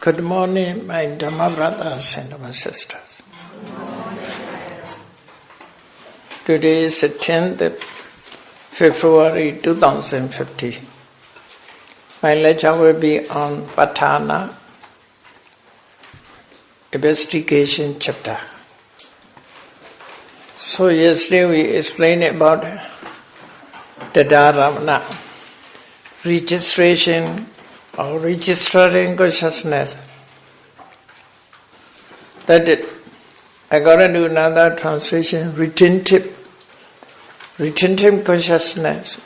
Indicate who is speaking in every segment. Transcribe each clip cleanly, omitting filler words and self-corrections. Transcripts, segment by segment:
Speaker 1: Good morning, my Dhamma brothers and my sisters. Today is the 10th February 2015. My lecture will be on Patthana, investigation chapter. So yesterday we explained about the Dhamma, registration or registering consciousness. That it, according to another translation, retentive consciousness,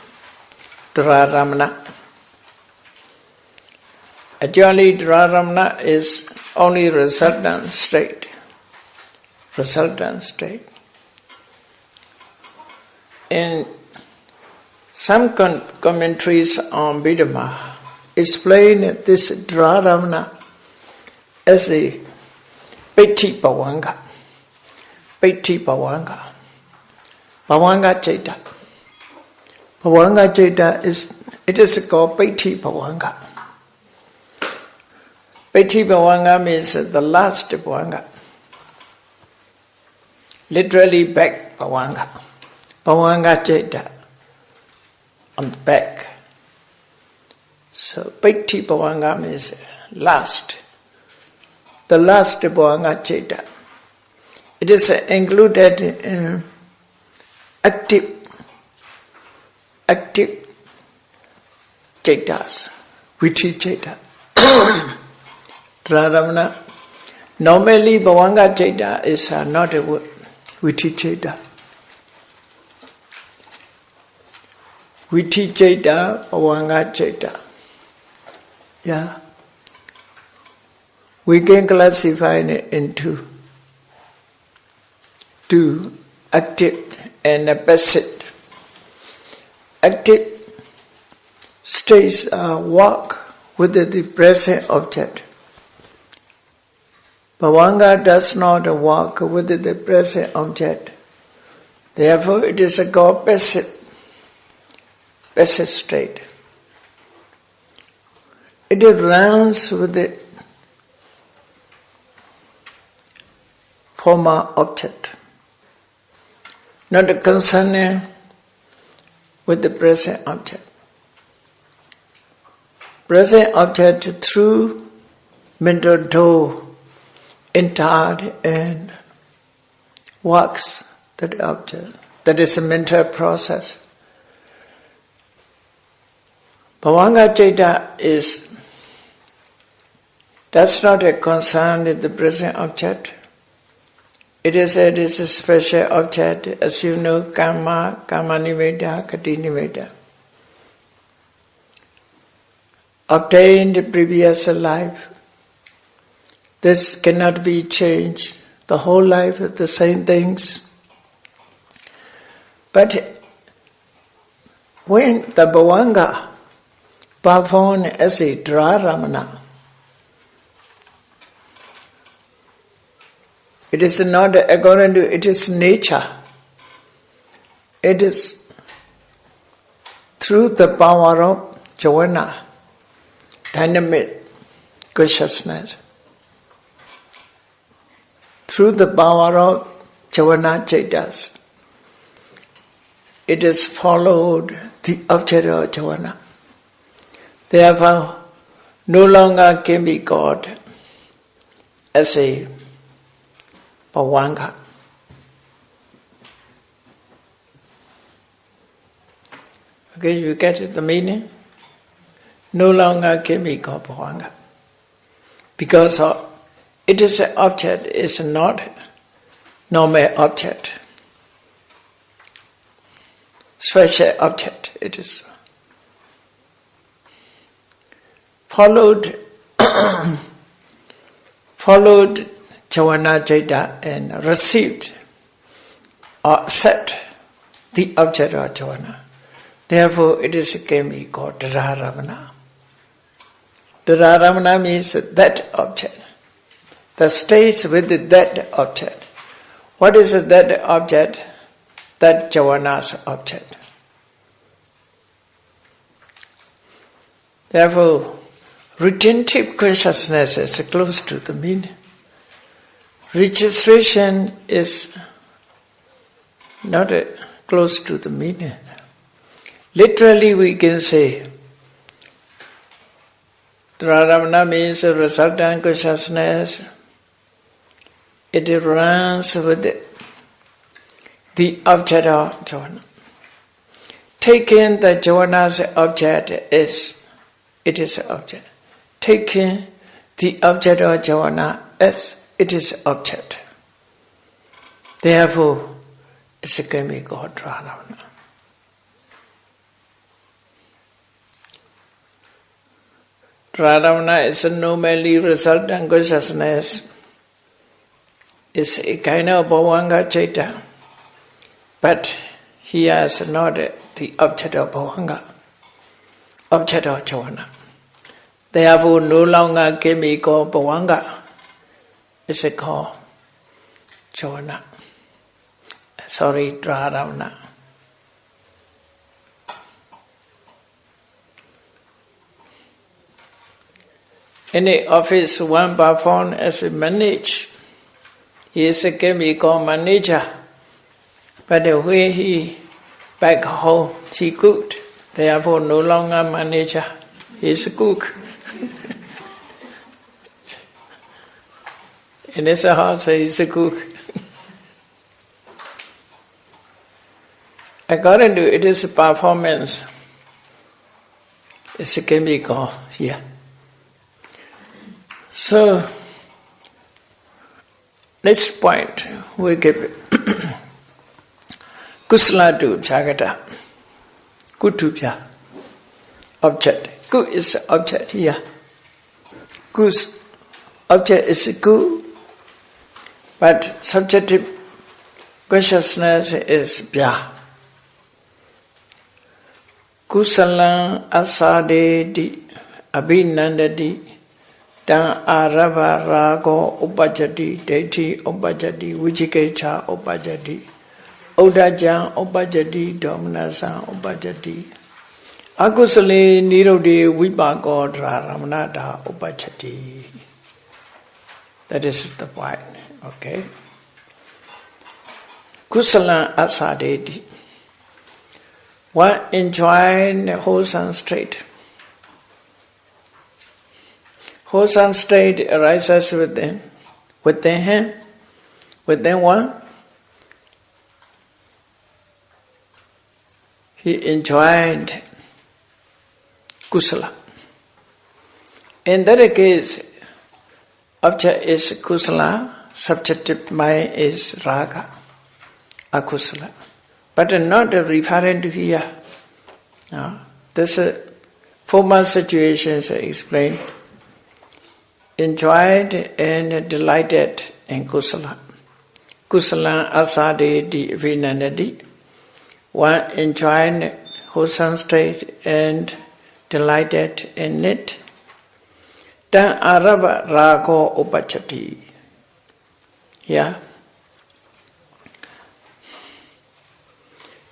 Speaker 1: Dhararamana. Actually, Dhararamana is only resultant state. In some commentaries on Dhamma, explain this Dhararamana as a Piti Bhavanga. Bhavanga Chaita. Bhavanga Chaita is called Piti Bhavanga. Piti Bhavanga means the last Bhavanga. Literally back Bhavanga. Bhavanga Chaita on the back. So Piti Bhavanga means last. The last Bhavanga Chaita. It is included in active Chaitas, Viti Chaita. Dhararamana. Normally Bhavanga Chaita is not a word. Viti Chaita. Viti Chaita, Bhavanga Chaita. Yeah. We can classify it into two, active and passive. Active states walk with the present object. Bhavanga does not walk with the present object. Therefore, it is called passive state. It runs with the former object, not concerning with the present object. Present object through mental door entered and works that object. That is a mental process. Bhavanga Chaita does not concern with the present object. It is a special object, as you know, karma niveda, kati niveda. Obtained previous life. This cannot be changed. The whole life is the same things. But when the Bhavanga performed as a Dhararamana, it is not according to it is nature. It is through the power of jhana, dynamic consciousness. Through the power of jhana chaitas, it is followed the object of jhana. Therefore, no longer can be called as a Bhavanga. Okay, you get it, the meaning? No longer can be called Bhavanga. Because it is an object, it's not normal object. Special object, it is. Followed Jhana Chaita and received or accept the object of jhana. Therefore, it can be called Dhararamana. Dhararamana means that object, that stays with that object. What is that object? That Javana's object. Therefore, retentive consciousness is close to the meaning. Registration is not close to the meaning. Literally, we can say, Dhararamana means resultant consciousness. It runs with the object of Javana. Taking the Javana's object it is an object. Taking the object of Javana as it is object. Therefore, it can be called Dhararamana. Dhararamana is a normally resultant consciousness. It's a kind of bhavanga chaita. But here is not the object of bhavanga, object of Javana. Therefore, no longer can be called bhavanga. It's called Javana. Sorry, Dhararamana. Any office one performs as a manager, he can be called manager. But when he back home, he cooked. Therefore, no longer manager, he is a cook. In his house, he is a cook. According to its performance, it can be called here. So, next point we give Kusala to Jagata. Kutubhya. Object. Ku is object here. Kus object is ku, but subjective consciousness is bhya. Kusalang asadeti abhinandati dan arava rago upajati deiti upajati vichikecha upajati Odajan upajati dominasa upajati akusale nirode vipako dharamanata upajati. That is the point. Okay. Kusala asadeti. One enjoying the wholesome state. Wholesome state arises within him, within one. He enjoyed kusala. In that case, object is kusala, subjective mind is raga, akusala. But not referring to here. No. This former situations are explained. Enjoyed and delighted in kusala. Kusala asade vinanadi. One enjoying wholesome state and delighted in it. Tan araba rago upachati. Yeah.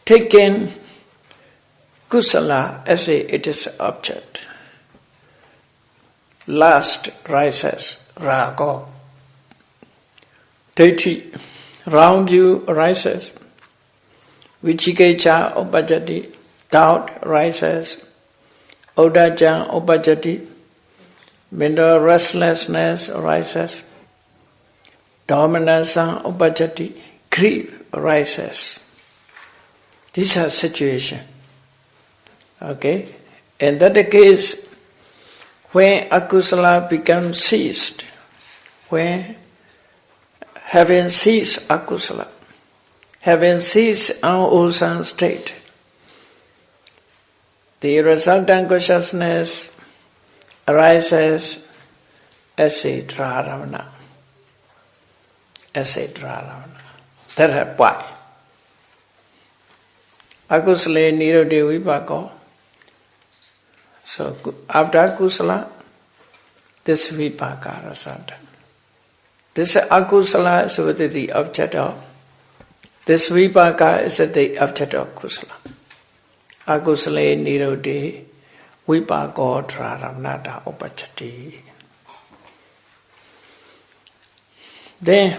Speaker 1: Taking kusala as it is object. Lust rises, rago. Deity, round you rises. Vichikecha upajati, doubt rises. Odaja upajati, mental restlessness arises. Dominance upajati, grief arises. These are situations. Okay? In that case, when akusala becomes ceased, when having ceased akusala, having ceased unwholesome state, the resultant consciousness arises as a dhararamana. As a dhararamana. That is why. Akusale nirodhe vipaka. So after kusala, this vipaka result. This akusala is the object of. This vipaka is the object of kusala. Akusale nirodhe vipako traramnata upachati. Then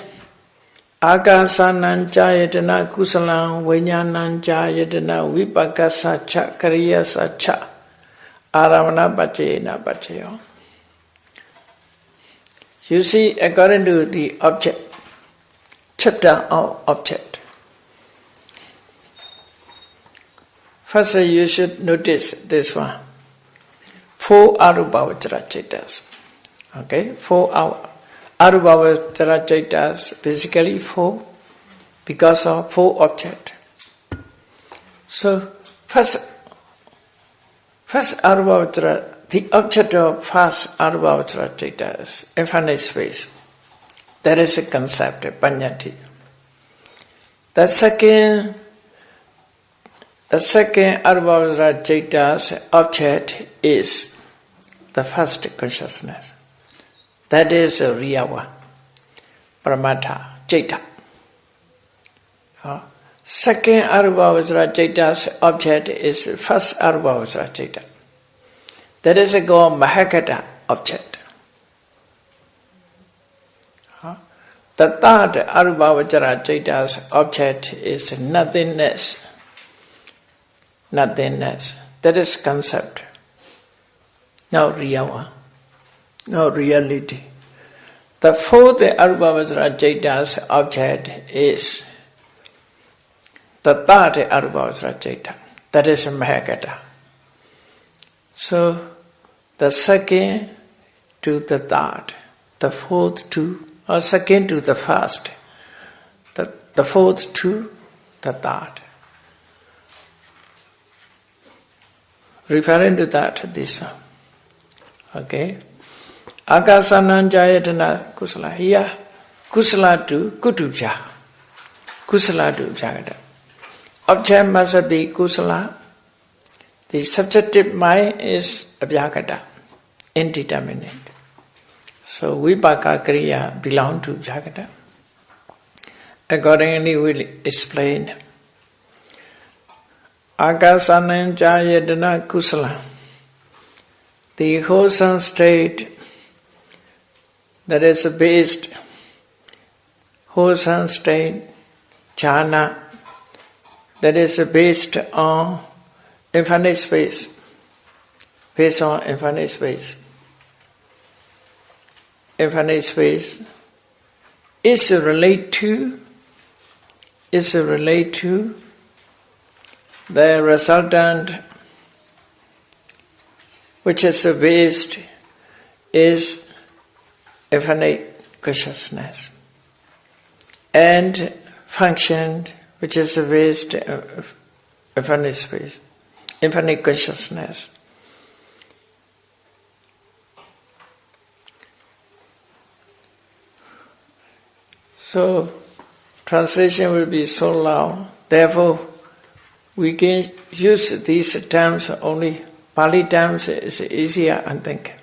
Speaker 1: Akasanan chayatana kusalam vinyanan chayatana vipaka sacha kariya sacha aramana bachena bacheyo. You see, according to the object, chapter of object. First, you should notice this one. 4 arubhavachara chetas. Okay, 4 arubhavachara chetas, basically 4, because of 4 objects. So, first arubhavachara, the object of first arubhavachara ceta is infinite space. That is a concept, a panyati. The second arubhavachara ceta's object is the first consciousness. That is a real one, Paramatha, Ceta. Second arubhavachara ceta's object is first arubhavachara ceta. That is a called Mahakata object. The third arubhavachara ceta's object is nothingness. Nothingness. That is concept. No real one. No reality. The fourth arubhavachara ceta's object is the third arubhavachara ceta. That is Mahakata. So, the second to the third, the fourth to, or second to the first, the fourth to the third. Referring to that, this one. Okay. Akasanan jayatana kusala. Here, kusala to kutubhya. Kusala to jagata. Object must be kusala. The subjective mind is abhyagata, indeterminate. So vipaka kriya belong to jagata. Accordingly, we will explain. Akasanan jayatana kusala. The wholesome state that is based, wholesome state, jhana, that is based on infinite space, based on infinite space. Infinite space is related to the resultant, which is based, is infinite consciousness, and function, which is based infinite space, infinite consciousness. So, translation will be so long. Therefore, we can use these terms only. Pali terms is easier, I think.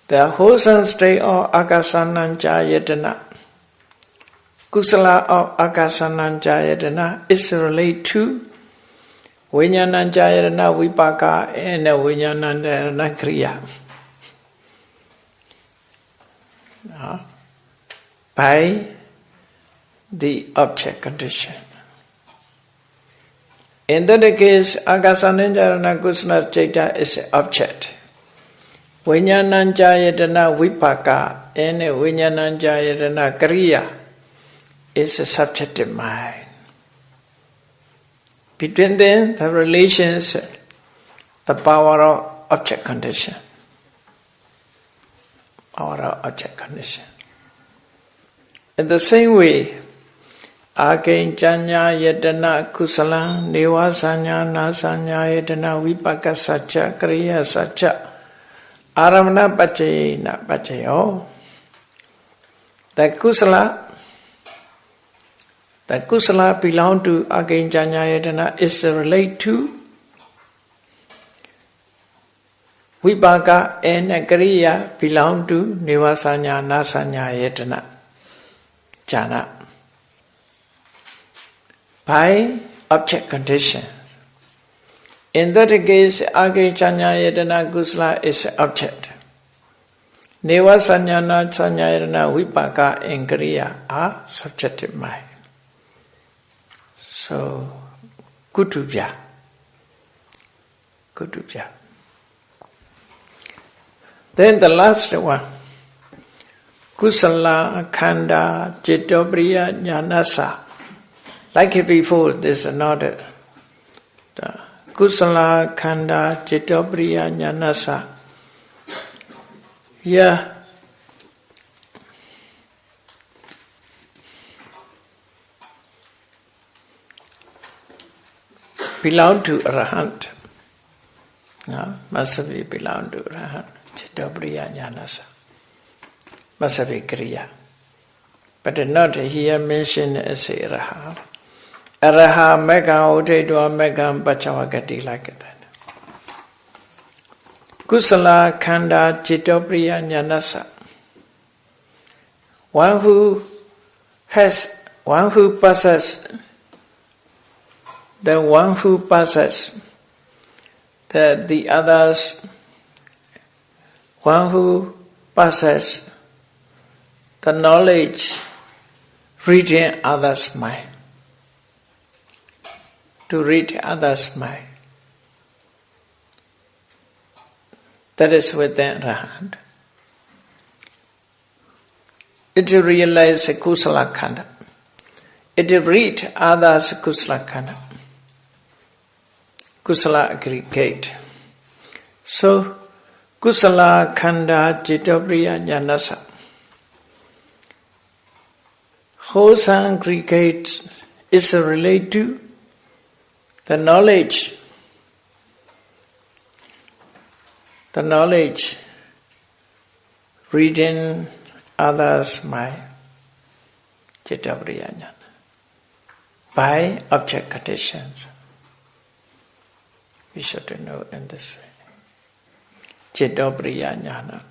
Speaker 1: The wholesome state of akasanan jayatana, kusala of akasanan jayatana, is related to vinyanan jayatana vipaka and vinyanan jayatana kriya. By the object condition. In that case, akasanan jayatana kusala ceta is object. Vinyanan jayatana vipaka and vinyanan jayatana kriya is a subjective mind. Between them, the relations, the power of object condition. Power of object condition. In the same way, akinchanya yatana kusala nivasanya nasanya yatana vipaka sacha kriya sacha aramana bachena bacheyo. The kusala The kusala belong to Akinjanyayatana is related to Vipaka and Kriya belong to Nivasanya Nasanyayatana Jhana. By object condition. In that case, Akinjanyayatana kusala is object. Nivasanya Nasanyayatana Vipaka and Kriya are subjective mind. So, kutubhya. Then the last one, kusala khanda jitopriya jnanasa. Like before, this is not it. Kusala khanda jitopriya jnanasa. Yeah. Belong to Arahant. No, must be belong to Arahant. Chittapriya Jnanasa. Must be Kriya. But not here mentioned as Araha. Araha Mega Otetua Mega Bachavagati like that. Kusala Khanda Chittapriya Jnanasa. One who possesses the one who passes, the others, one who passes the knowledge reading others' mind, to read others' mind. That is within Arahant. It realize kusala khanda. It read others' kusala khanda. Kusala aggregate. So, kusala khanda jitopriya jnanasa. Wholesome aggregate is related to the knowledge. The knowledge reading others' mind. Jitopriya jnana. By object conditions. We should know in this way. Jitopriya jnana.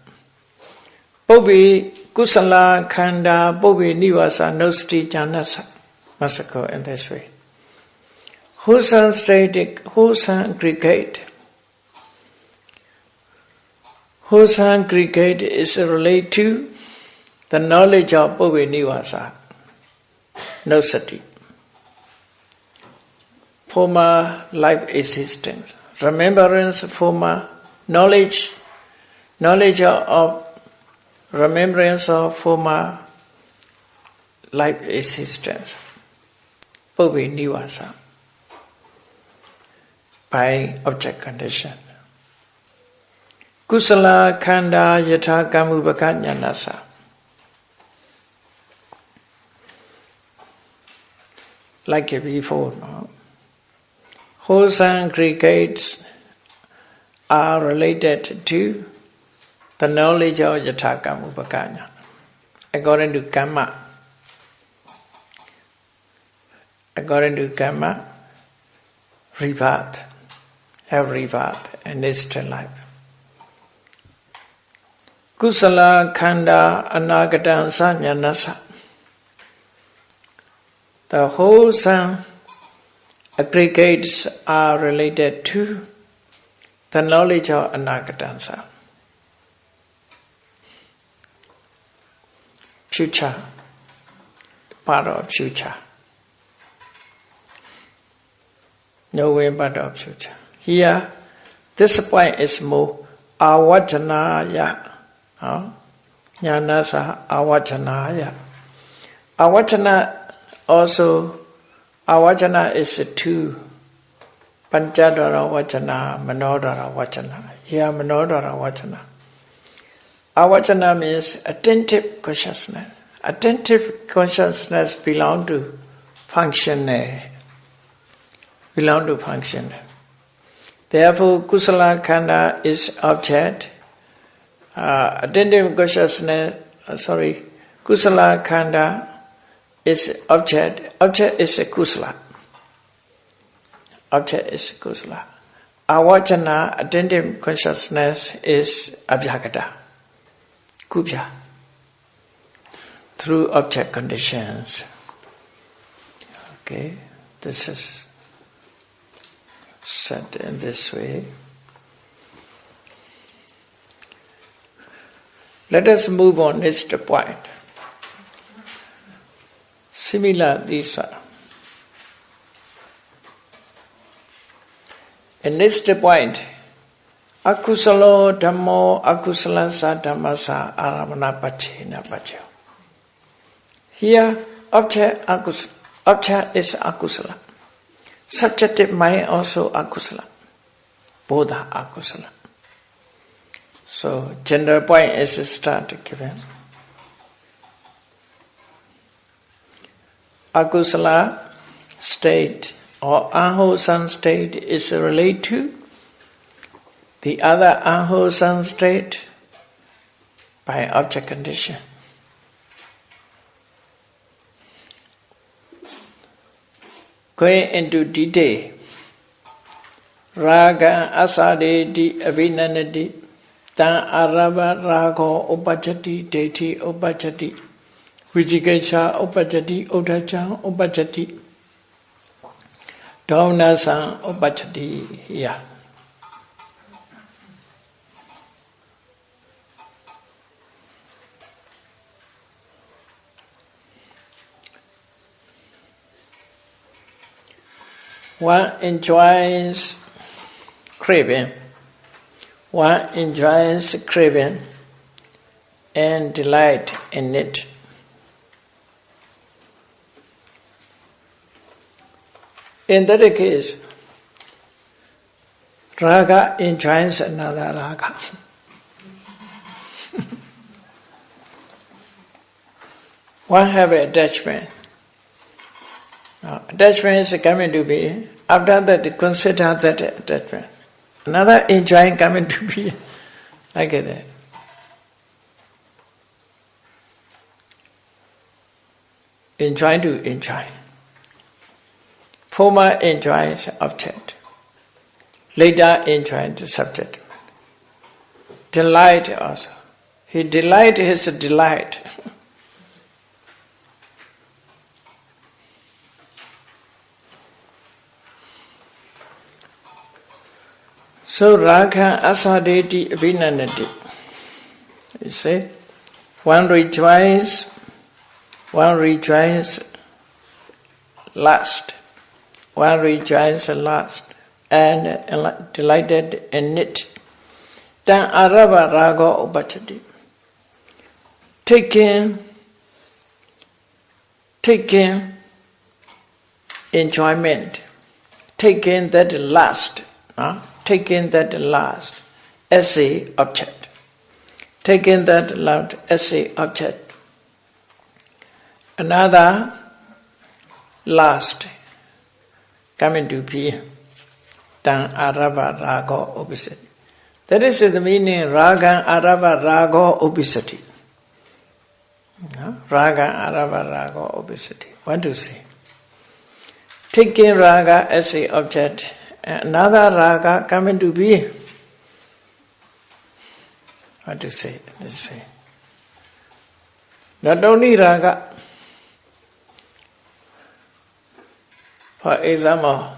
Speaker 1: Bobhi kusala khanda bobhi nivasa nosati jnanasa. Must go in this way. Wholesome static, wholesome aggregate. Wholesome aggregate is related to the knowledge of bobhi nivasa. Nosati. Former life existence. Remembrance, former knowledge of remembrance of former life existence. Bobhi nivasa. By object condition. Kusala khanda yatha kamubhaka jnanasa. Like before, no? Wholesome aggregates are related to the knowledge of yatha kamubhaka jnana. According to karma. According to karma, rebirth, have rebirth in this life. Kusala khanda anagata sanyanasa. The wholesome aggregates are related to the knowledge of anagatansa. Future, part of future. Nowhere but of future. Here, this point is more awachanaya. Jnanasa awachanaya. Awachana also, awachana is two. Panchadara vachana, manodara vachana. Here manodara vachana. Awachana means attentive consciousness. Attentive consciousness belong to function. Therefore, kusala khanda is object. Attentive consciousness, kusala khanda is object. Object is a kusala. Object is kusala. Awachana, attentive consciousness, is abhyagata, kubhya, through object conditions. Okay, this is said in this way. Let us move on next point. Similar this one. And next point, akusalo dhammo akusala sa dhammasa aramana pachena pacho. Here, object is akusala. Subjective mind also akusala. Both are akusala. So, general point is started given. Akusala state or unwholesome state is related to the other unwholesome state by object condition. Going into detail, raga asadeti abhinanati tan arava rago upajati deti upajati vijikesha upajati udacha upajati Dhaunasa upajati. Yeah. One enjoys craving. One enjoys craving and delight in it. In that case, raga enjoys another raga. One have attachment. Now, attachment is coming to be. After that, consider that attachment. Another enjoying coming to be like that. Enjoy to enjoy. Former enjoys object. Later enjoys the subject. Delight also. He delight his delight. So raga asadeti abhinanati. You see, one rejoices last. One rejoices last and delighted in it. Then arava raga upachati. Taking enjoyment, taking that last, taking that last as a object, taking that last as a object. Another last coming to be than arava raga opposite. That is the meaning raga arava raga opposite. Raga arava raga opposite. What to say? Taking raga as a object, another raga coming to be. What to say this way? Not only raga. For example,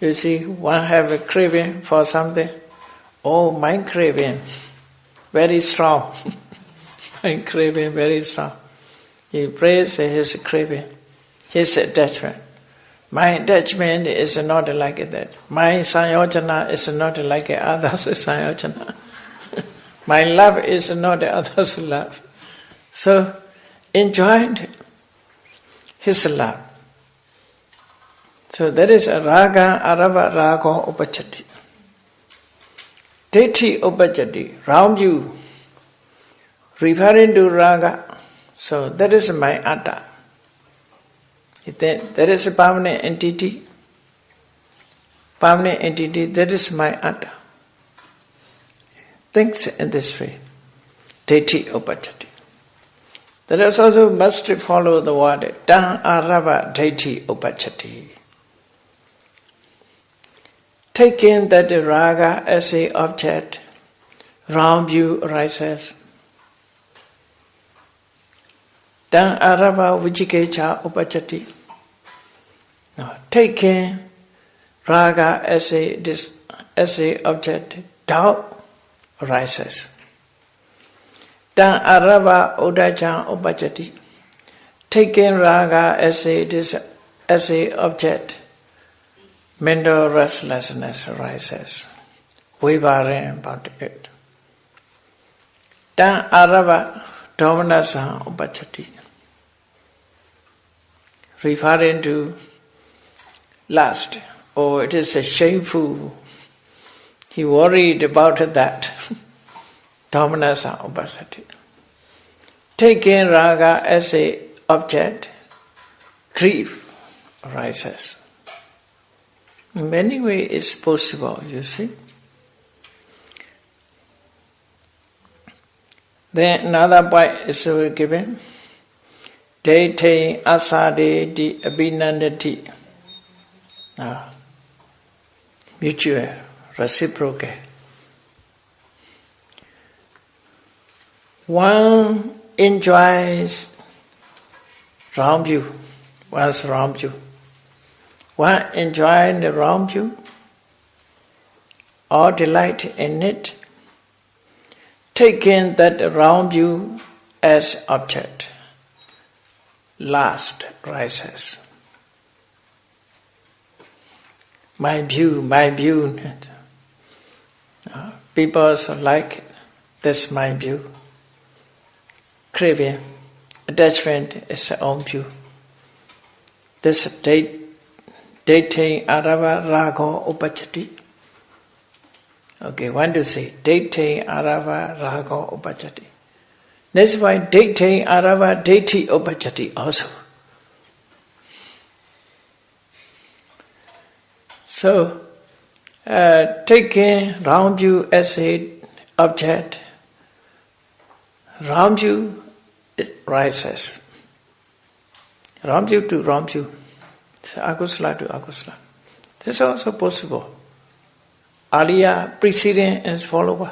Speaker 1: you see, one have a craving for something. Oh, my craving, very strong. My craving, very strong. He prays his craving, his attachment. My attachment is not like that. My sanyojana is not like others' sanyojana. My love is not others' love. So, enjoyed his love. So that is a raga arava raga upachati. Teti upachati, round you, referring to raga. So that is my atta. There is a permanent entity. Permanent entity, that is my atta. Thinks in this way. Teti upachati. That is also must follow the word Tan Arava Deiti Upachati. Taking that the raga as a object, round view arises. Tan Arava Vijikecha Upachati. No, taking raga as a object, doubt arises. Tan Arava Udacha Upachati. Taking raga as a object, mental restlessness arises. Wavering about it. Tan Arava Dominasa Upachati. Referring to lust. Oh, it is a shameful. He worried about that. Dhamma Upachati. Taking raga as a object, grief arises. In many ways it's possible, you see. Then another point is given. Dete asade di abhinandati. Mutual, reciprocal. One enjoys round view, one's round view. One enjoys the round view or delight in it, taking that round view as object. Last rises. My view. People also like it. That's my view. Craving, attachment is their own view. This dating arava rago upachati. Okay, one to say dating arava rago upachati. That's why dating arava deiti upachati also. So, taking round view as a object, round view rises. Round view to round view. So akusala to akusala. This is also possible. Earlier, preceding and follower.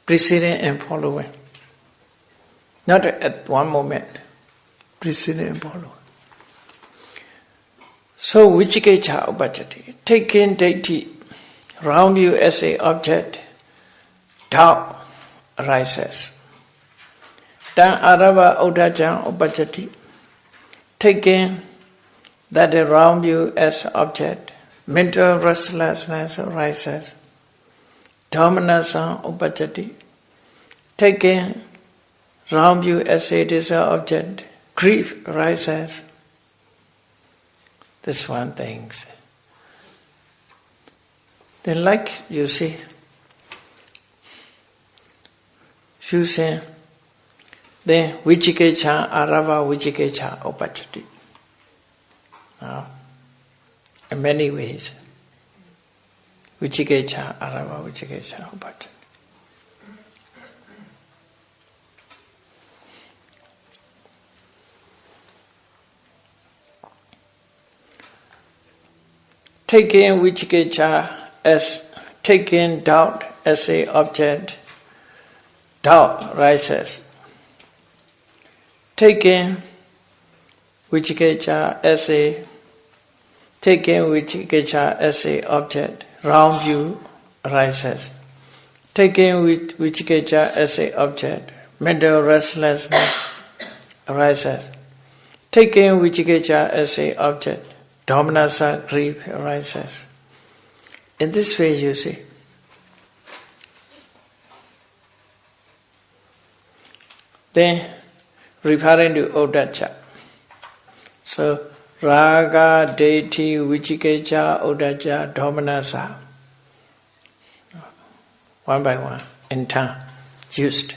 Speaker 1: Preceding and following. Not at one moment. Preceding and following. So, Vichikecha Upachati. Taking deity, round view as a object, doubt arises. Tan Arava Udacha Upachati. Taking that the round view as object, mental restlessness arises. Dominasa Upachati. Taking round view as it is an object, grief arises. This one thing. Then like you see, you say, then Vichikecha Arava Vichikecha Upachati. In many ways. Vichikecha Arava Vichikecha Upachati. Taking Vichikecha as taking doubt as a object, doubt rises. Taking Vichikecha as a object, round view arises. Taking Vichikecha as a object, mental restlessness arises. Taking Vichikecha as a object, dominasa, grief arises. In this way, you see. Then, referring to Udacha. So, raga, deity, vichikecha, udacha, dominasa. One by one, in turn, used.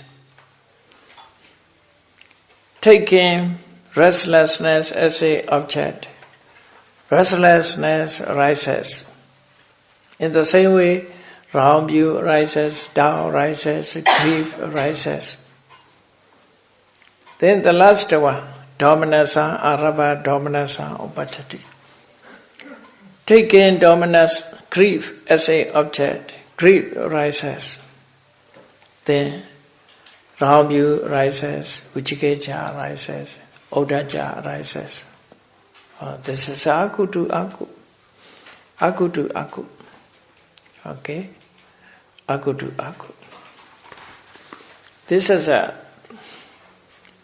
Speaker 1: Taking restlessness as a object. Restlessness arises. In the same way, round view arises, doubt arises, grief arises. Then the last one, dominasa, arava, dominasa, upachati. Taking dominus, grief as a object, grief arises. Then wrong view arises, vichikecha arises, odaja arises. This is aku to aku. Aku to aku. Okay? Aku to aku. This is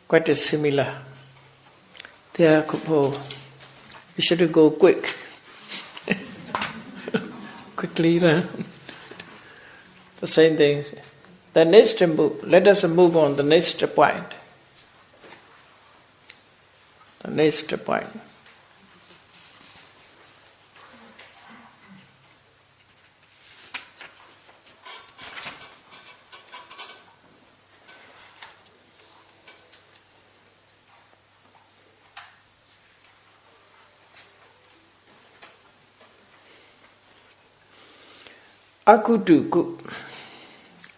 Speaker 1: quite a similar. There, we should go quick. Quickly, the same thing. The next move, let us move on the next point. The next point. Akutuku,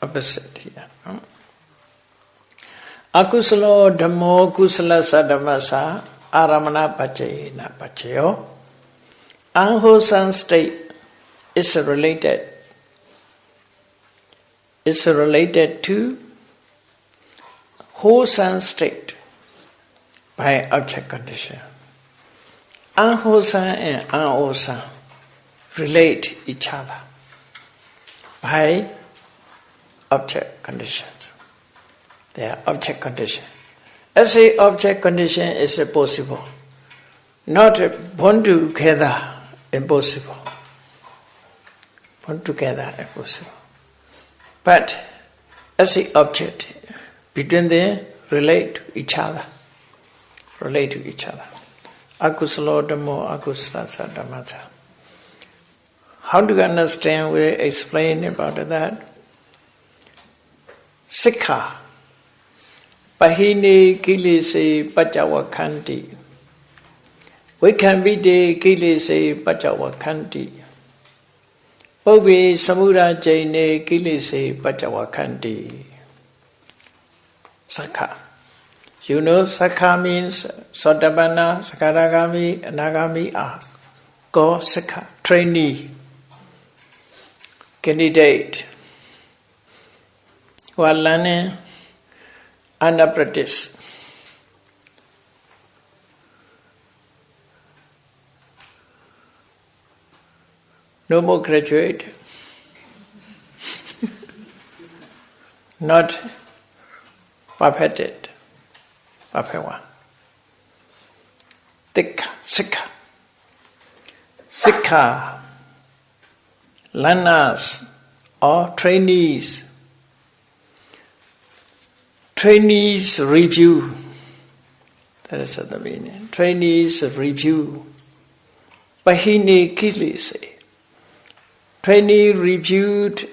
Speaker 1: opposite here. Akusalo dhammo kusala sadhamasa aramana pache na pacheyo. Unwholesome state is related to wholesome state by object condition. Unwholesome and unwholesome relate each other by object conditions. They are object condition. As a object condition is possible, not born together impossible. Born together impossible. But as a object, between them relate to each other. Relate to each other. Akusalo dhammo akusala sadhamasa. How do you understand? We explain about that. Sikha. Pahini kilese pachavakanti. We can be the kilese pachavakanti. Obi samura jaine kilese pachavakanti. Sakha. You know, Sakha means Sotabana, Sakaragami, Anagami are. Go Sakha, trainee. Candidate who are learning and apprentice. No more graduate. Not perfected. Perfect one. Sikha. Sikha. Learners or trainees. Trainees review. That is the meaning. Trainees review. Pahini kilese. Trainee reviewed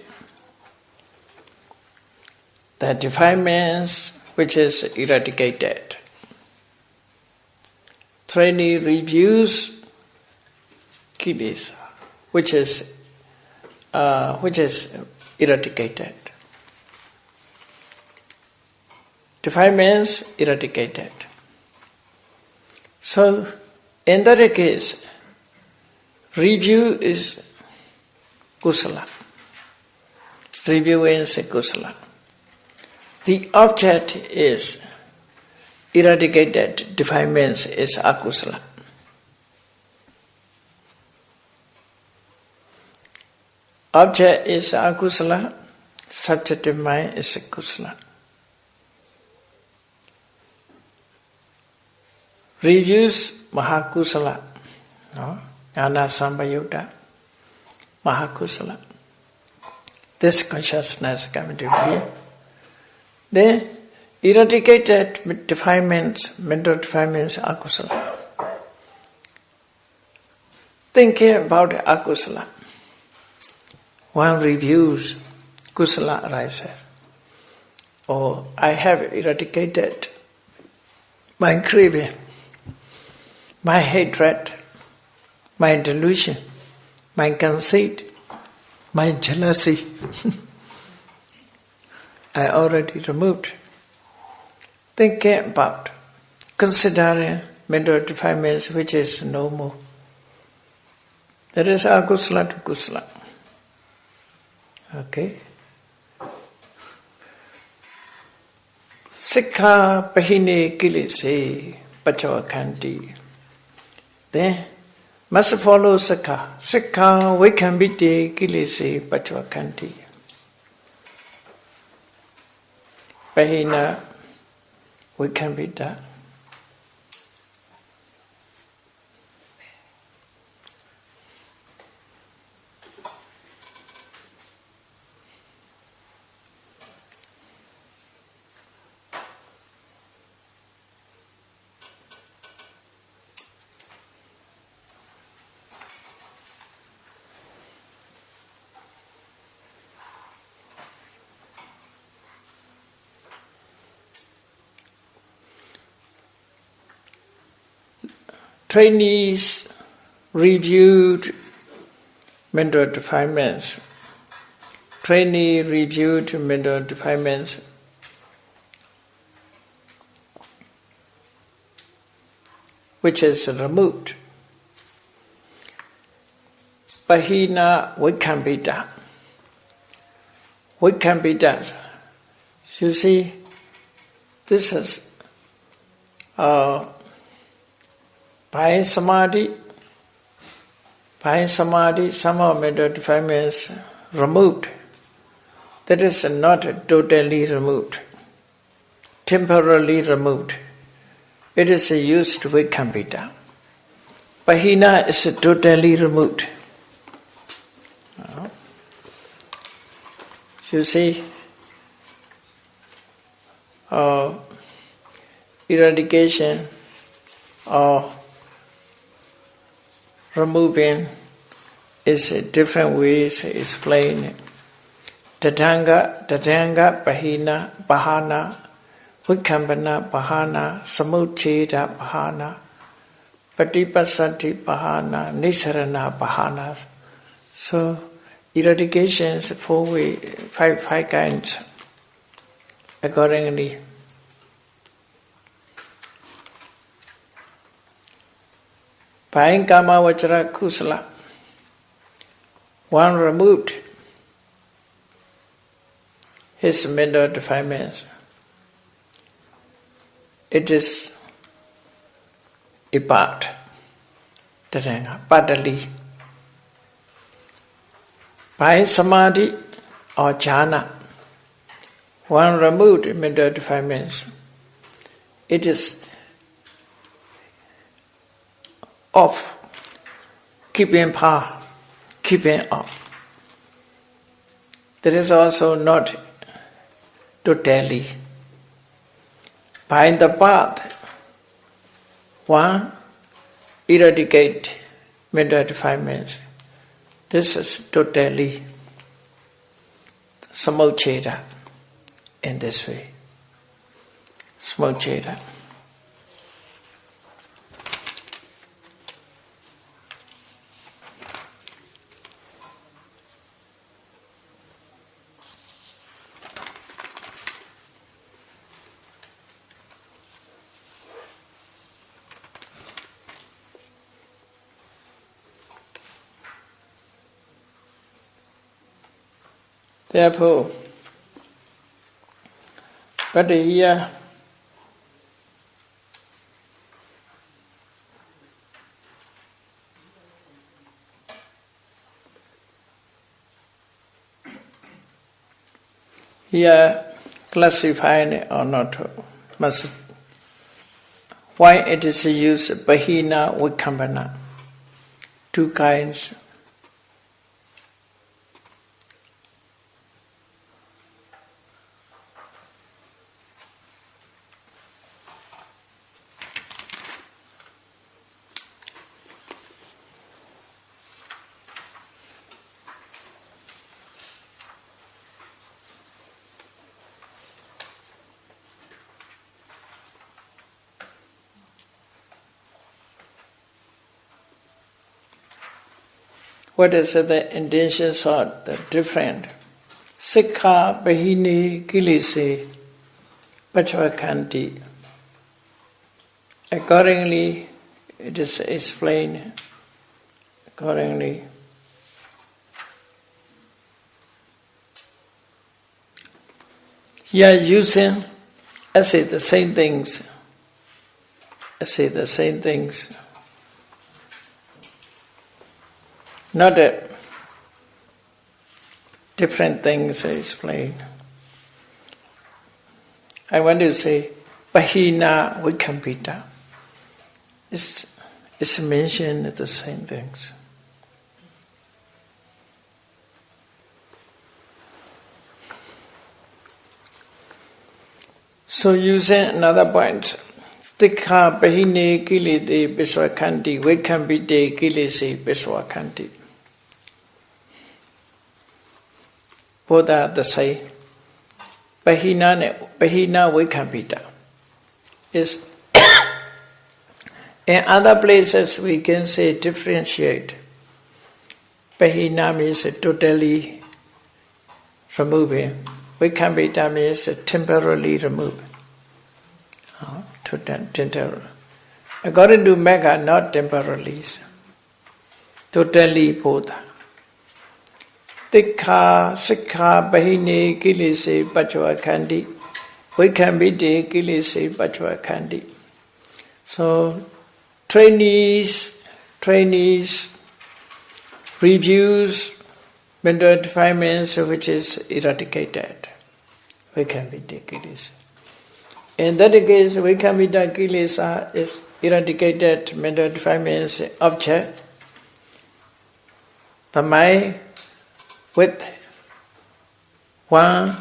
Speaker 1: the defilements which is eradicated. Trainee reviews kilesa, which is eradicated. Defilements eradicated. So, in that case, review is kusala. Review is kusala. The object is eradicated defilements is akusala. Object is akusala, subjective mind is kusala. Reviews mahakusala, no? Jnana sambayutta, mahakusala. This consciousness coming to here. Then eradicated defilements, mental defilements, akusala. Thinking about akusala. One reviews, kusala arises. Oh, I have eradicated my craving, my hatred, my delusion, my conceit, my jealousy. I already removed. thinking about, considering mental defilements which is no more. That is akusala to kusala. Okay? Sikha pahine kilise pachavakanti. Then must follow sikha. Sikha vikambite kilise pachavakanti. Pahina vikambita. Trainees reviewed mental defilements. Trainee reviewed mental defilements. Which is removed. Pahina vikambita. Vikambita. You see, this is by samadhi, some of mental defilements removed. That is not totally removed, temporarily removed. It is used with vikambita. Pahina is totally removed. You see, eradication or removing is different ways explained. Tatanga, pahina, bahana, vikambana, bahana, samucheda, bahana, patipasati, bahana, nisarana, bahana. So, eradication is five kinds accordingly. Buying kama vachara kusala. One removed his mental defilements. It is a part, partly. By samadhi or jhana, one removed mental defilements. It is off, keeping power, keeping up. There is also not totally. By the path, one eradicate mental defilements. This is totally samucheda in this way. Samucheda. Therefore, but here classified or not, must why it is used bahina vikambana, two kinds. What is the intentions are the different. Sikha bahini kilise pachavakanti. Accordingly, it is explained. Accordingly, here using essay the same things. Essay the same things. Not different things explained. I want to say Pahina Vikambita. It's mentioned the same things. So using another point, Stikha Pahine Kilite Biswakanti Vikambite Kilise Biswakanti. Both are the same. Pahina Vikambita is in other places we can say differentiate. Pahina means totally removing. Vikambita means temporarily removing. Temporary. According to Megha, not temporarily. Totally both. Tikha, Sikha, Bahine, Kilise, Pachvakandi. Vikambite, Kilise, Pachvakandi. So, trainees, reviews, mental defilements which is eradicated. Vikambite, Kilise. In that case, Vikambita Kilesa is eradicated mental defilements object. The mind with one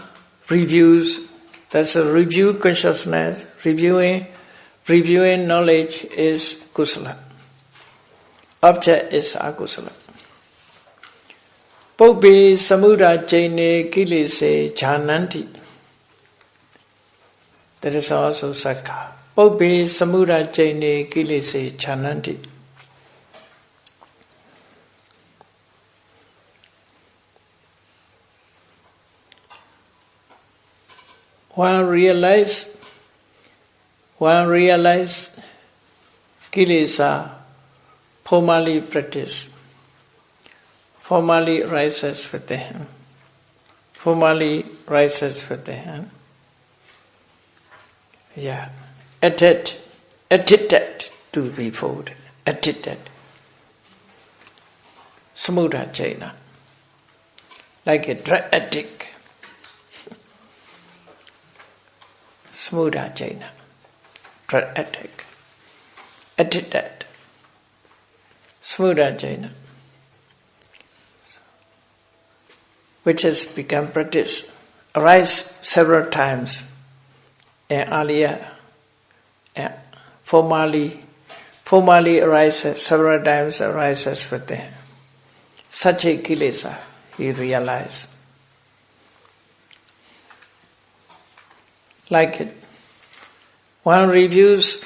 Speaker 1: reviews, that's a review consciousness, reviewing knowledge is kusala. Object is akusala. Popi samudha chaine kilese jananti. That is also sakha. Popi samudha chaine kilese jananti. One realize kilesa formally practice, formally rises with the hand, Yeah, addicted to be food, addicted. Samudha chaina, like a drug addict. Samudha chaina, drug addict, addicted. Samudha chaina, which has become practice, arise several times. And earlier, formally arises several times, arises with the such a kilesa, he realized. Like it. One reviews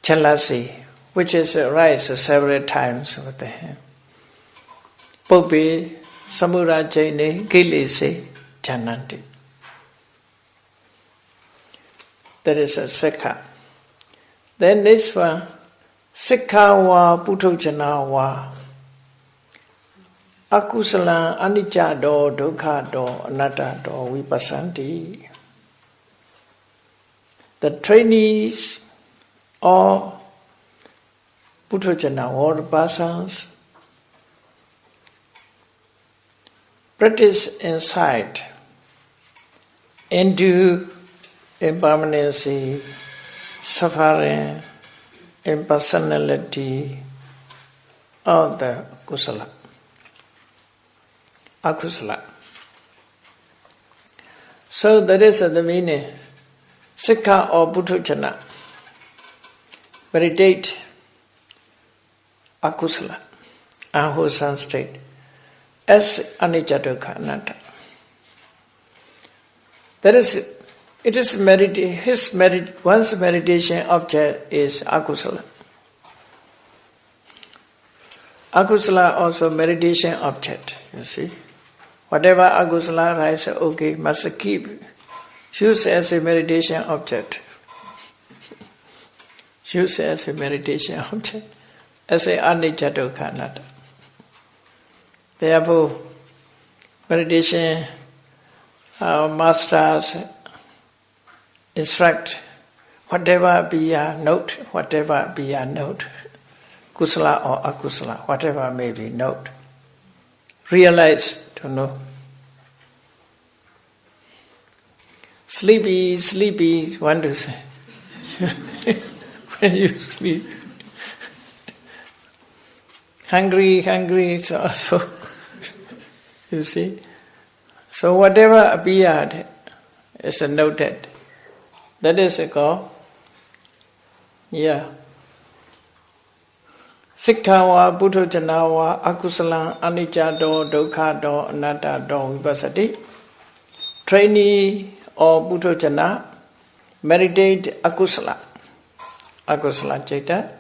Speaker 1: jealousy, which is arises several times with the hand. Popi samura jaine kilese jananti. That is a sikha. Then this one, sikha wa puthojana wa akusala anicca do dukkha do anatta do vipassanti. The trainees or puthojana or persons practice insight into impermanency, suffering, impersonality of the kusala, akusala. So that is the meaning. Sikha or puthojana meditate akusala, unwholesome state, as anicca dukkha anatta. That is. It is one's meditation object is akusala. Akusala also meditation object, you see. Whatever akusala arises, okay, must keep, use as a meditation object. use as a meditation object, as a anicca dukkha anatta. Therefore, meditation masters instruct whatever be a note, whatever be a note, kusala or akusala, whatever may be note, realize to know. Sleepy, sleepy, one to say. When you sleep. Hungry, hungry, so you see. So whatever appeared is noted. That is called, Sikhawa, Buddhajanawa, Akusalan, Anicca do, Dukkha do, Anatta do, Vipassati. Trainee or Buddhajana meditate akusala. Akusala citta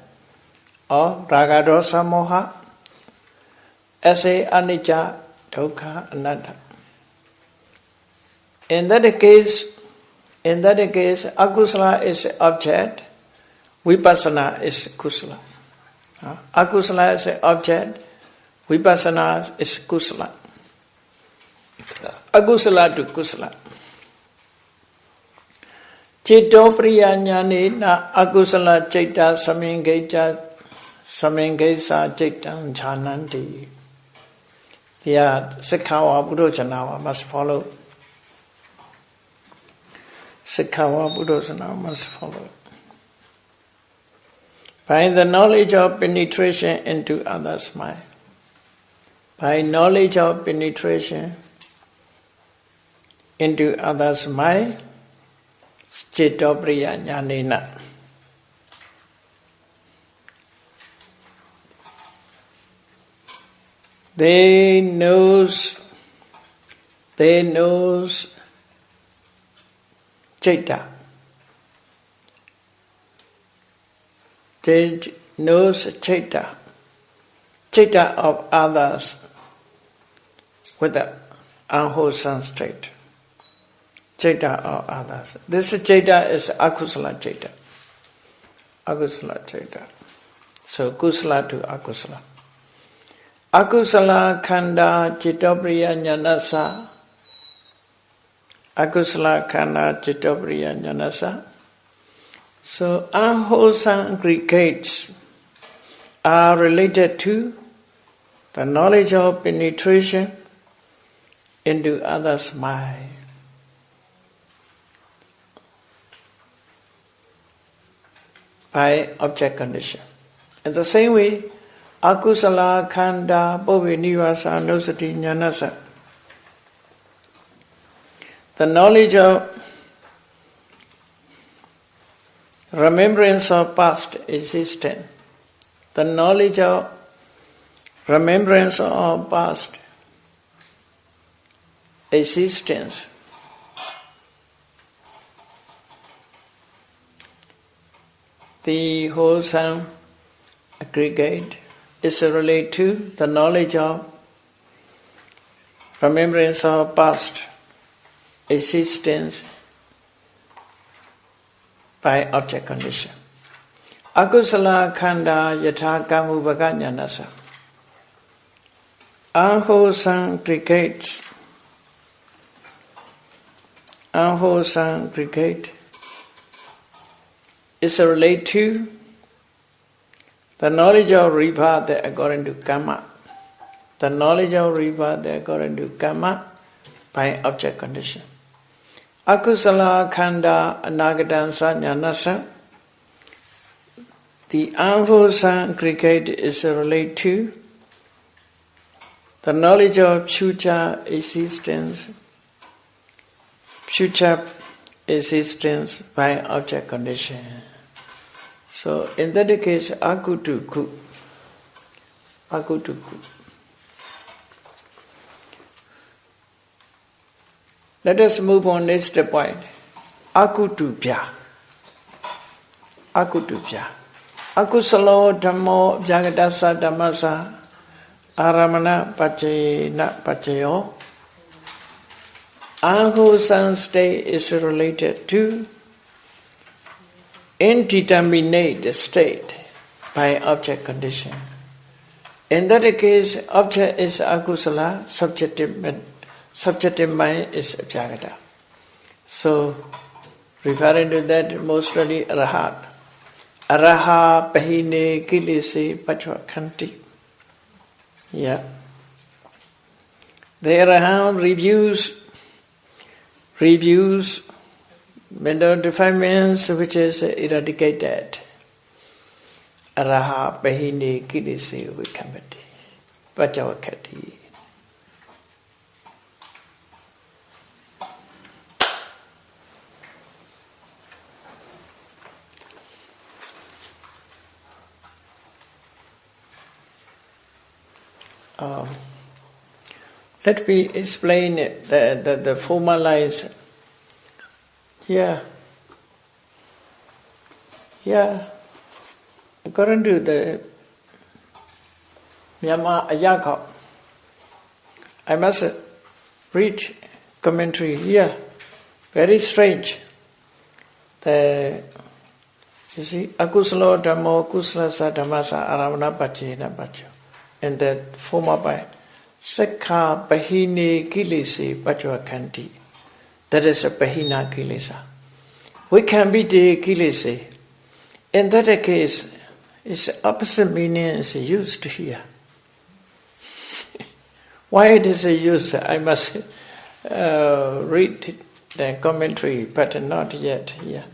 Speaker 1: or raga dosa moha as a anicca, dukkha, anatta. In that case, akusala is object, vipassana is kusala. Akusala is object, vipassana is kusala. Akusala to kusala. Citto priya jnane na akusala citta samengesa cittam jhananti. Yeah, Sikhawa Buddhajanawa must follow. Sikhawa Buddhajanawa must follow. By the knowledge of penetration into others' mind. By knowledge of penetration into others' mind, Citto priya jnanena. They knows citta. They knows citta of others with the unwholesome state. Citta of others. This citta is akusala citta. Akusala citta. So kusala to akusala. Akusala khanda cittapriya jnanasa. Akusala khanda cittapriya jnanasa. So unwholesome aggregates are related to the knowledge of penetration into others' mind. By object condition. In the same way, akusala khanda bhave nivasa nusati jnanasa. The knowledge of remembrance of past existence. The knowledge of remembrance of past existence. The wholesome aggregate is related to the knowledge of remembrance of past existence by object condition. Akusala khanda yatha kamubhaka jnanasa. Unwholesome aggregate is related to the knowledge of rebirth according to karma. The knowledge of rebirth according to karma by object condition. Akusala khanda anagatansa jnanasa. The unwholesome aggregate is related to the knowledge of future existence by object condition. So in that case, akutuku. Let us move on next point. Akutubhya. Akusalo dhammo vyagadasa dhammasa aramana pachayena pachayo. Unwholesome state is related to indeterminate state by object condition. In that case, object is akusala, subjective mind is Jagata. So, referring to that, mostly Arahat. Araha pahine kilese pachvakanti. Yeah. The Arahant reviews mental defilements which is eradicated. Araha pahine kilese vikamati. Pachvakati. Let me explain the formalize. Here, according to the Myanmar Ayaka, I must read commentary here. Very strange. You see, akusala dhammo kusalasa dhammasa aravana pachena pacho. And that former by Sakha Bahine Kilese Pachvakanti. That is a Bahina Kilesa. We can be the Kilese. In that case, its opposite meaning is used here. Why it is used, I must read the commentary, but not yet here.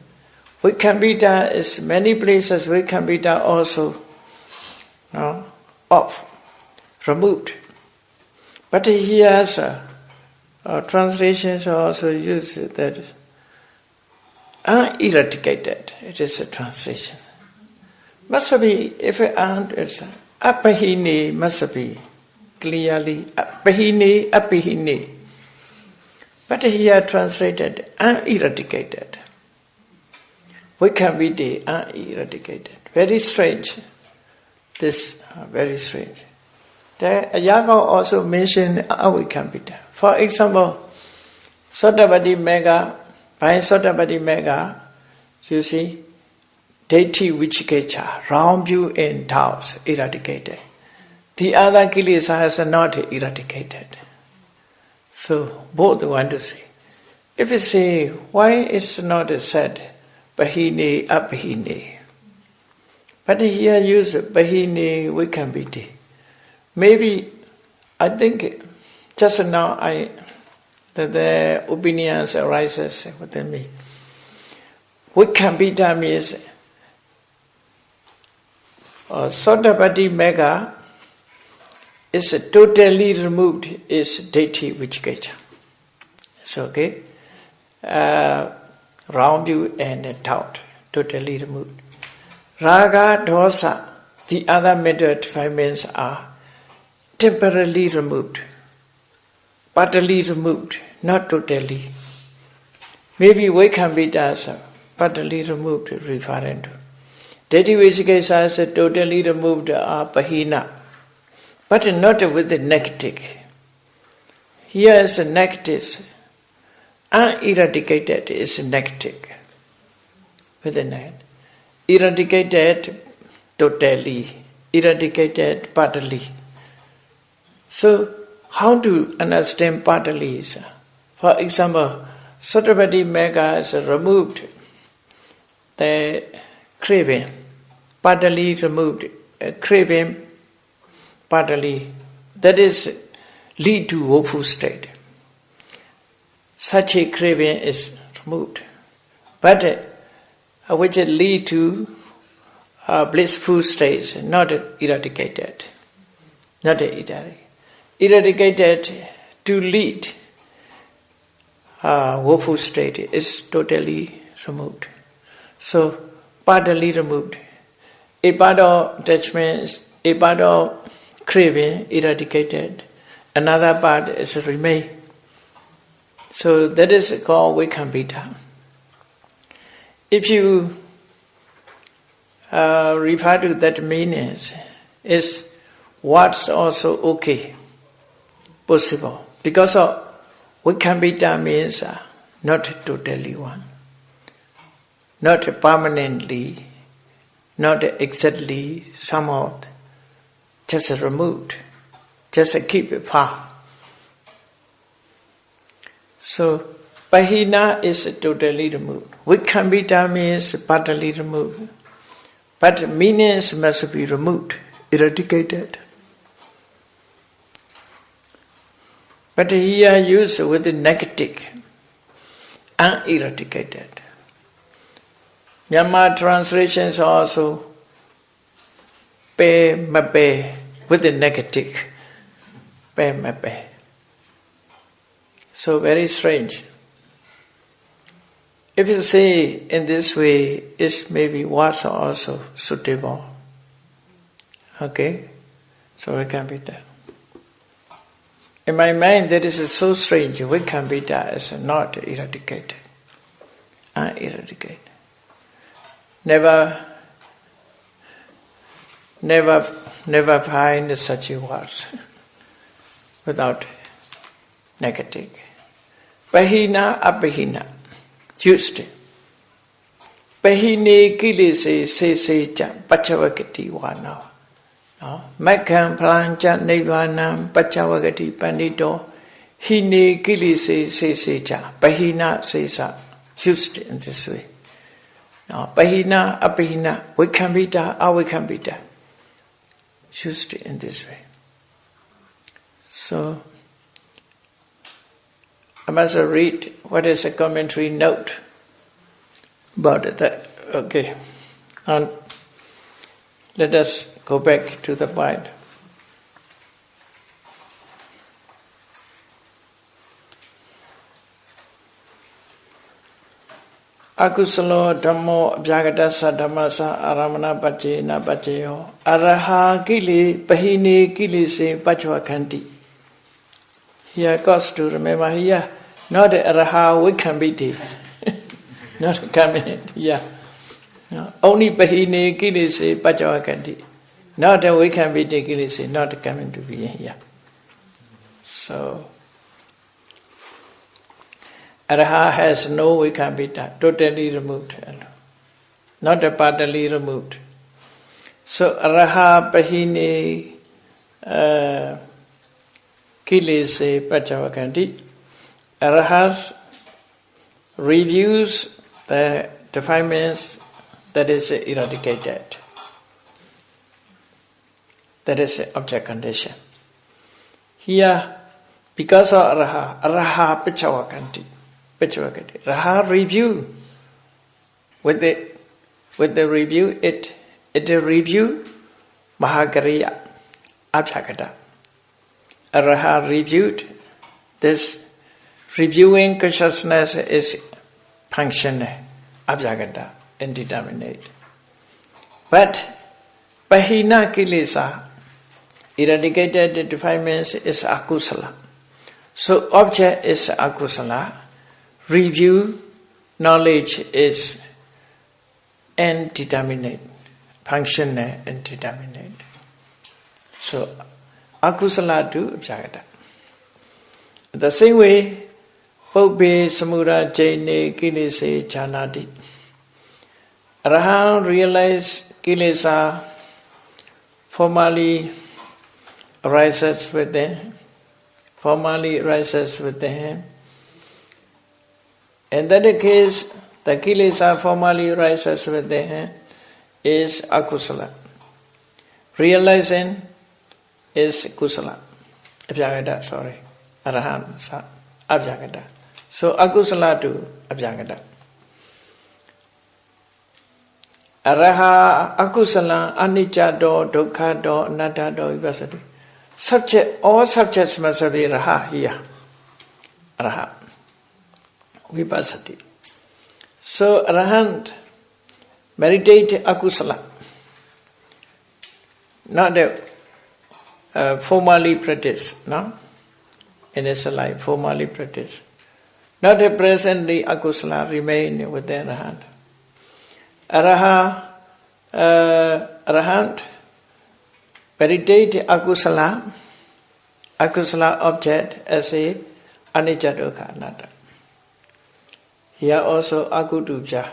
Speaker 1: We can be there is many places, we can be there also. No? Off. Removed. But here has translations also use that uneradicated. It is a translation. Must be, if it aren't, it's apahine, must be clearly apahine. But here translated uneradicated. We can be the uneradicated. Very strange. This very strange. The Ayaka also mentioned avikamita. For example, Sotabadi Mega, by Sotabadi Mega, you see, Deity Vichikecha, round view and doubts eradicated. The other kilesas are not eradicated. So both want to say. If you say, why it's not said Bahine Apahine? But here use Bahine Vikambiti. Maybe, I think, just now that the opinions arises within me. Vikambita means Sotapati Mega is totally removed, is deity Vichikecha. It's okay. Round view and doubt, totally removed. Raga, dosa, the other mental defilements are temporarily removed, partly removed, not totally. Maybe we can be dasa, partly removed, referring to. Deity Vichikecha is totally removed are Pahina, but not with the negative. Here is a negative. Uneradicated is negative. With the negative. Eradicated totally, eradicated partly. So, how to understand partly is, for example, Sotabadi Mega is removed, the craving, partly removed, craving, partly, that is lead to woeful state. Such a craving is removed, but which lead to blissful states, not eradicated. Not eradicated. Eradicated to lead woeful state is totally removed. So, partly removed. A part of attachment, a part of craving eradicated, another part is remain. So that is called Vikambita. If you refer to that meaning, is what's also okay, possible. Because of Vikambita means not totally one. not permanently, not exactly, somehow just removed, just keep it far. So, Pahina is totally removed. Vikambita means partly removed. But meanings must be removed, eradicated. But here used with the negative, uneradicated. Myanmar translations also pe mape with the negative, pe mape. So very strange. If you say in this way, it maybe was also suitable. Okay? So it can be done. In my mind, that is so strange. What can be done is not eradicated. Uneradicated. Never find such words without negative. Pahina, apahina. Used. Pahine kilese se cha pachavakati wana. Makam plancha nivanam pachavakati pandito. Hine kilese se cha. Pahina se sa. Used in this way. Pahina, apahina. Vikambita, avikambita. Used in this way. So, I must read what is a commentary note about that. Okay. And let us go back to the point. Akusalo Dhammo Abhyagatasa Dhammasa Aramana Pachena Pacheyo Araha Kili Pahine Kili Se Pachwakanti. Here goes to remember here, not Araha Vikambiti, not coming here. No, only Pahine Kilisi Pachavakanti, not a Vikambiti Kilisi, not coming to be here. So, Araha has no Vikambita, totally removed, not a partly removed. So, Araha Pahine Kilese Pachavakanti. Arahas reviews the defilements that is eradicated. That is object condition. Here, because of Araha Pachavakanti. Raha review. With the review, it review Mahagariya Abhagata. Araha reviewed. This reviewing consciousness is functional, abhyagata, indeterminate. But Pahina Kilesa, eradicated defilements, is akusala. So object is akusala. Review, knowledge is indeterminate, functional, indeterminate. So akusala to abhyagata. The same way, Pope Samura Jaine Kilese Chanadi. Arahan realized Kilesa formally arises within him. In that case, the Kilesa formally arises within him is akusala. Realizing is kusala. Abhyagata, sorry. Arahan sa abhyagata. So akusala to abhyagata. Araha akusala anicca do dukkha do anatta do vipassati. Subject, all subjects must be raha here. Araha. Vipassati. So arahant meditate akusala. Not the formally practice, no? In his life, formally practice. Not a presently akusala remain within arahant. Arahant meditate akusala object as a anicca dukkha anatta. Here also akutubhya.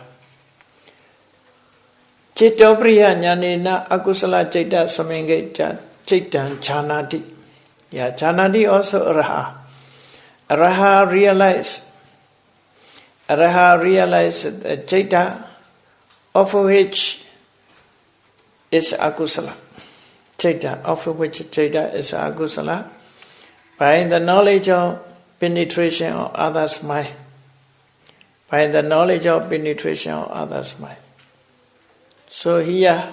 Speaker 1: Chitopriya Nyanena Akusala Chaita Samengeta Chaitan Chanati. Yeah, Chanati also Araha. Araha realize the Chaita of which is Akusala. Chaita, of which Chaita is Akusala, by the knowledge of penetration of others' mind. By the knowledge of penetration of others' mind. So here,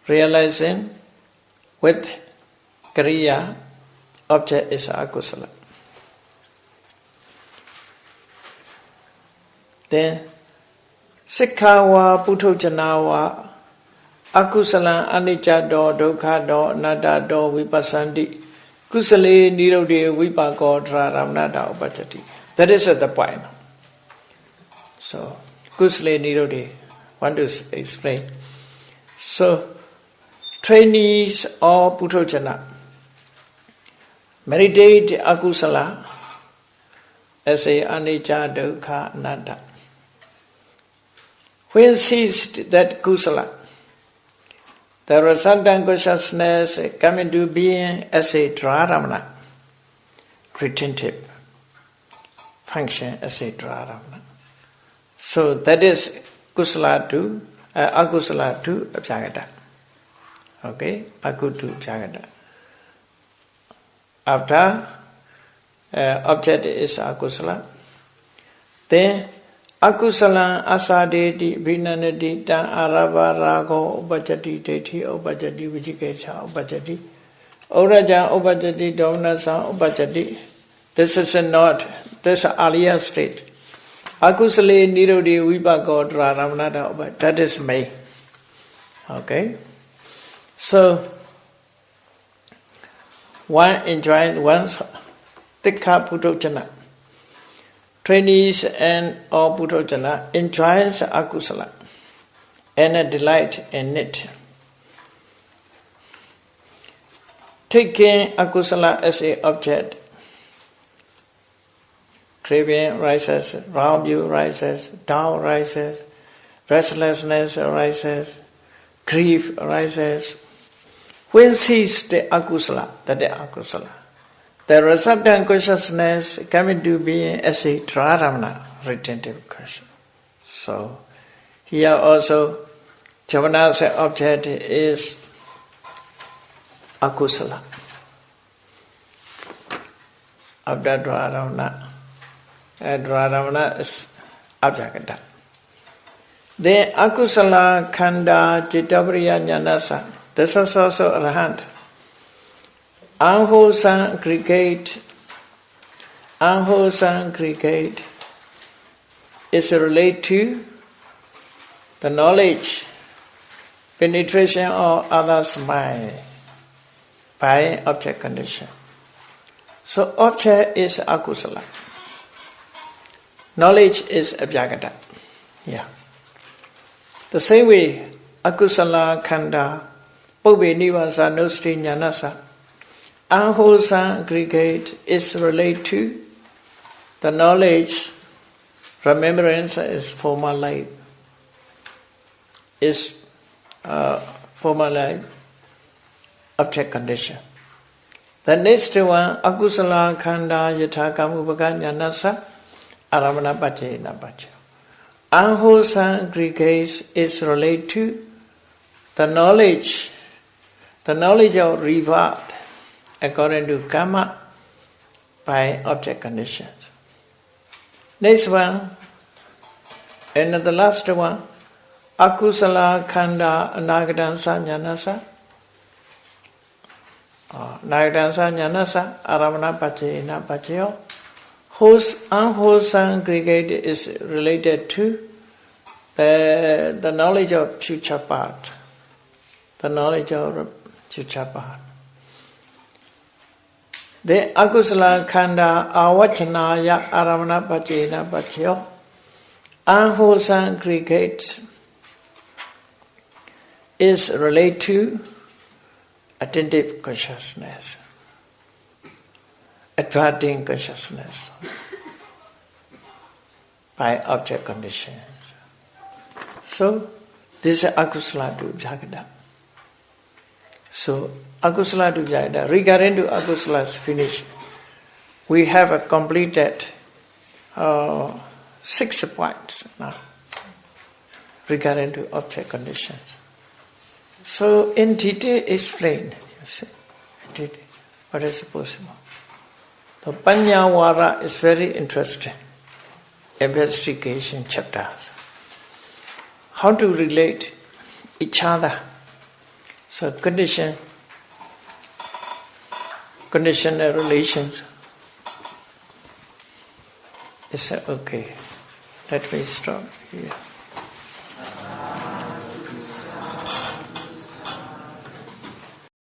Speaker 1: realizing with Kriya, object is Akusala. Then, Sikhawa Puthojanawa Akusala Anicca do Dukkha do Anatta do Vipassandi Kusale Nirode Vipako Dharamnata Upajjati. That is the point. So, Kusale Nirode, want to explain. So, trainees of Puthojana meditate Akusala as a Anicca Dukkha Anatta. When seized that Kusala, the resultant consciousness come into being as a dharamana, retentive function as a dharamana. So that is Kusala to Akusala to Abhyagata. Okay, Aku to Abhyagata. After object is Akusala, then Akusala asadeti vinanati tan arava rago upajati dethi upajati vijikecha upajati oraja upajati downasa upajati. This is not, this is earlier state. Akusale nirodi vipako dharamnata upajati. That is me. Okay. So one enjoys one's tikha puthojana. Trainees and all Puthojana enjoys Akusala and a delight in it. Taking Akusala as an object, craving rises, wrong view rises, doubt rises, restlessness arises, grief arises. When sees the Akusala, that is Akusala, the resultant consciousness come into being as a dharamana, retentive consciousness. So, here also, Javana's object is Akusala. After dharamana is Abhyagata. Then Akusala Khanda Chittapriya Jnanasa. This is also Arahant. Unwholesome aggregate is related to the knowledge, penetration of others' mind by object condition. So object is Akusala. Knowledge is Abhyagata. Yeah. The same way, Akusala Khanda Pobbe Nivasa Nostri Jnanasa. Unwholesome aggregate is related to the knowledge, remembrance is former life. Is former life, object condition. The next one, Akusala Khanda Yathakamupaka Jnanasa Aramana Pachena Pacha. Unwholesome aggregates is related to the knowledge of reward according to karma by object conditions. Next one, and the last one, Akusala Khanda Nagadansa Jnanasa. Nagadansa Jnanasa Aramana Pachena Pachayo. Whose unwholesome aggregate is related to the knowledge of future part. The knowledge of future part. The Akusala Khanda Awachanaya Aramana Pachena Pachayo. Unwholesome aggregate is related to attentive consciousness, adverting consciousness by object conditions. So, this is akusala to jagada. So, akusala to jagada. Regarding to akusala's finish, we have completed 6 points now regarding to object conditions. So, in detail explained, you see, in detail, what is possible. The Panyawara is very interesting. Investigation chapters. How to relate each other. So conditional relations. Is okay. Let me stop here.